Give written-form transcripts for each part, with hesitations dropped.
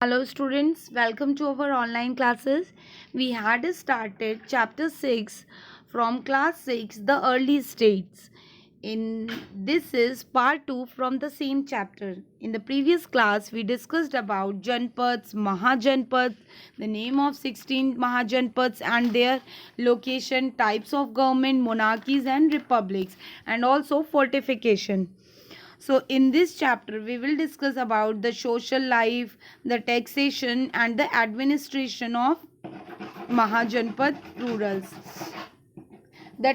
Hello students, welcome to our online classes. We had started chapter 6 from class 6, the early states. In this is part 2 from the same chapter. In the previous class we discussed about Janpads, Mahajanpads, the name of 16 Mahajanpads and their location, types of government, monarchies and republics, and also fortification. So in this chapter we will discuss about the social life, the taxation and the administration of Mahajanpad rurals. The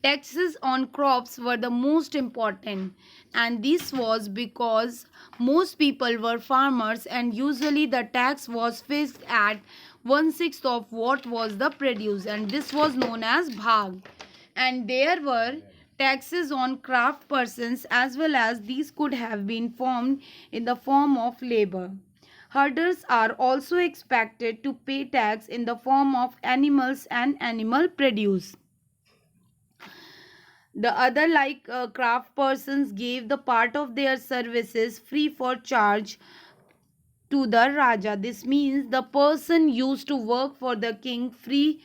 taxes on crops were the most important, and this was because most people were farmers and usually the tax was fixed at one-sixth of what was the produce, and this was known as bhag. And there were taxes on craft persons as well, as these could have been formed in the form of labor. Herders are also expected to pay tax in the form of animals and animal produce. The other, like craft persons, gave the part of their services free for charge to the Raja. This means the person used to work for the king free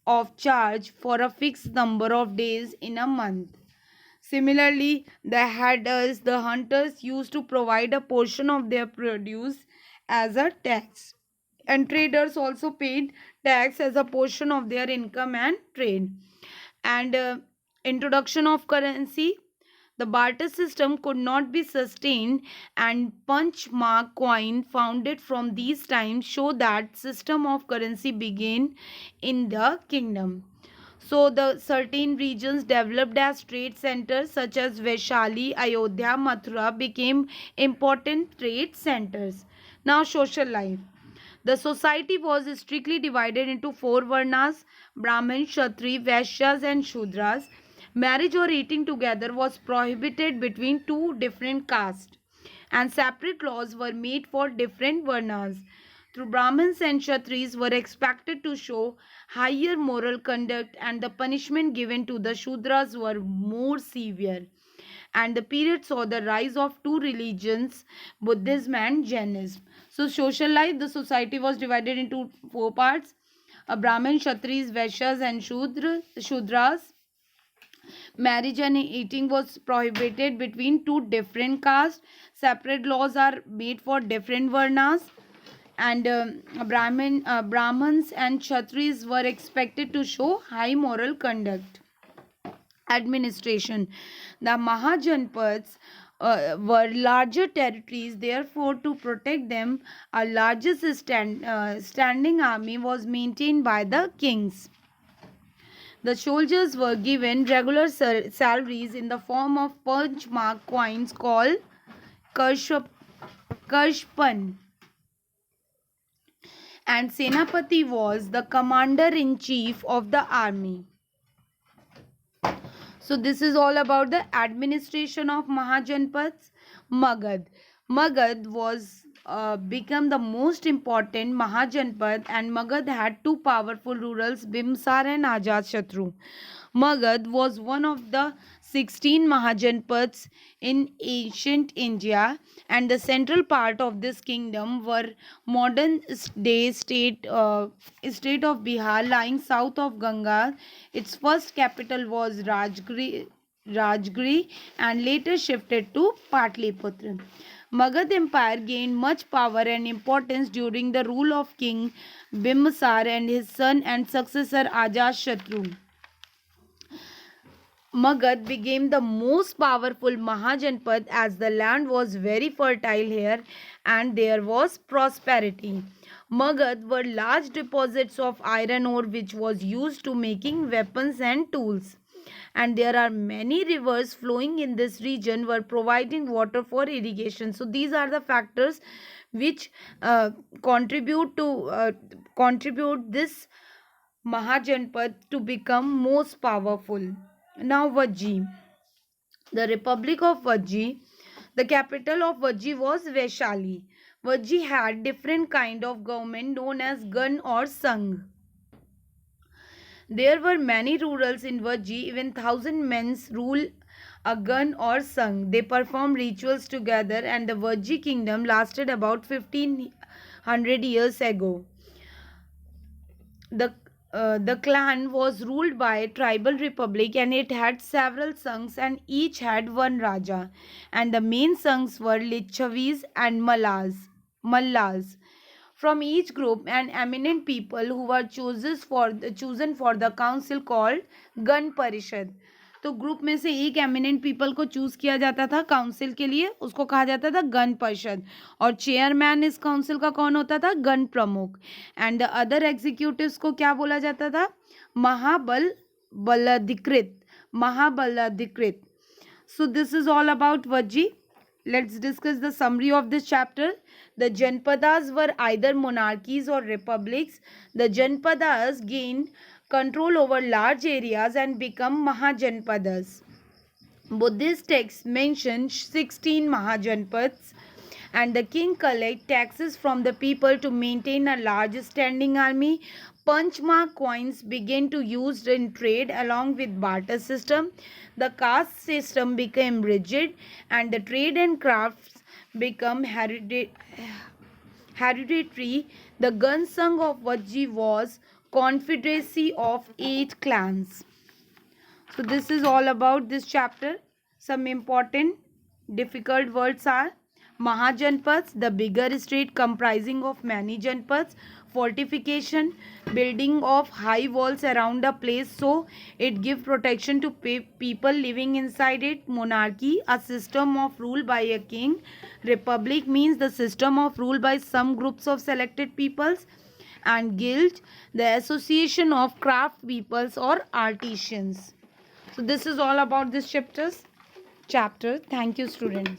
of charge for a fixed number of days in a month. Similarly, the herders, the hunters, used to provide a portion of their produce as a tax. And traders also paid tax as a portion of their income and trade. And introduction of currency, the barter system could not be sustained, and punch mark coin founded from these times show that system of currency began in the kingdom. So the certain regions developed as trade centers such as Vaishali, Ayodhya, Mathura became important trade centers. Now social life. The society was strictly divided into four varnas: Brahmin, Kshatri, Vaishyas and Shudras. Marriage or eating together was prohibited between two different castes, and separate laws were made for different varnas. Through Brahmins and Kshatris were expected to show higher moral conduct, and the punishment given to the Shudras were more severe. And the period saw the rise of two religions, Buddhism and Jainism. So social life, the society was divided into four parts: a Brahmin, Kshatris, Vaishyas and Shudras. Marriage and eating was prohibited between two different castes. Separate laws are made for different varnas, and Brahmins and Kshatris were expected to show high moral conduct. Administration. The Mahajanpads were larger territories, therefore, to protect them, a largest standing army was maintained by the kings. The soldiers were given regular salaries in the form of punch mark coins called Karshpan, and Senapati was the commander in chief of the army. So this is all about the administration of Mahajanpads. Magad. Magad was become the most important Mahajanpad, and Magad had two powerful rurals, Bimsar and Ajat Shatru. Magad was one of the 16 Mahajanpads in ancient India, and the central part of this kingdom were modern day state of Bihar, lying south of Ganga. Its first capital was Rajgiri and later shifted to Patliputra. Magad Empire gained much power and importance during the rule of King Bimbisar and his son and successor Ajatashatru. Magad became the most powerful Mahajanpad as the land was very fertile here and there was prosperity. Magad were large deposits of iron ore which was used to making weapons and tools. And there are many rivers flowing in this region were providing water for irrigation. So these are the factors which contribute this Mahajanpad to become most powerful. Now Vajji, the Republic of Vajji, the capital of Vajji was Vaishali. Vajji had different kind of government known as Gan or Sangh. There were many rurals in Vajji, even thousand men's rule a gun or sung. They performed rituals together, and the Vajji kingdom lasted about 1500 years ago. The clan was ruled by a tribal republic, and it had several sanghs and each had one raja, and the main sanghs were Lichavis and Mallas. From each group, an eminent people who were chosen for the council called Gan Parishad. तो group में से एक eminent people को choose किया जाता था council के लिए, उसको कहा जाता था गण परिषद, और चेयरमैन इस काउंसिल का कौन होता था? गण प्रमुख. एंड द अदर एग्जीक्यूटिव्स को क्या बोला जाता था? महाबलाधिकृत. So this is all about Vajji. Let's discuss the summary of this chapter. The Janpadas were either monarchies or republics. The Janpadas gained control over large areas and become Mahajanpadas. Buddhist texts mention 16 Mahajanpads, and the king collect taxes from the people to maintain a large standing army. Punchmark coins began to used in trade along with barter system. The caste system became rigid, and the trade and crafts become hereditary. The Gansang of Vajji was confederacy of 8 clans. So this is all about this chapter. Some important difficult words are Mahajanpads, the bigger state comprising of many Janpads. Fortification, building of high walls around a place so it gives protection to people living inside it. Monarchy, a system of rule by a king. Republic means the system of rule by some groups of selected peoples. And guild, the association of craft peoples or artisans. So this is all about this chapter. Thank you, students.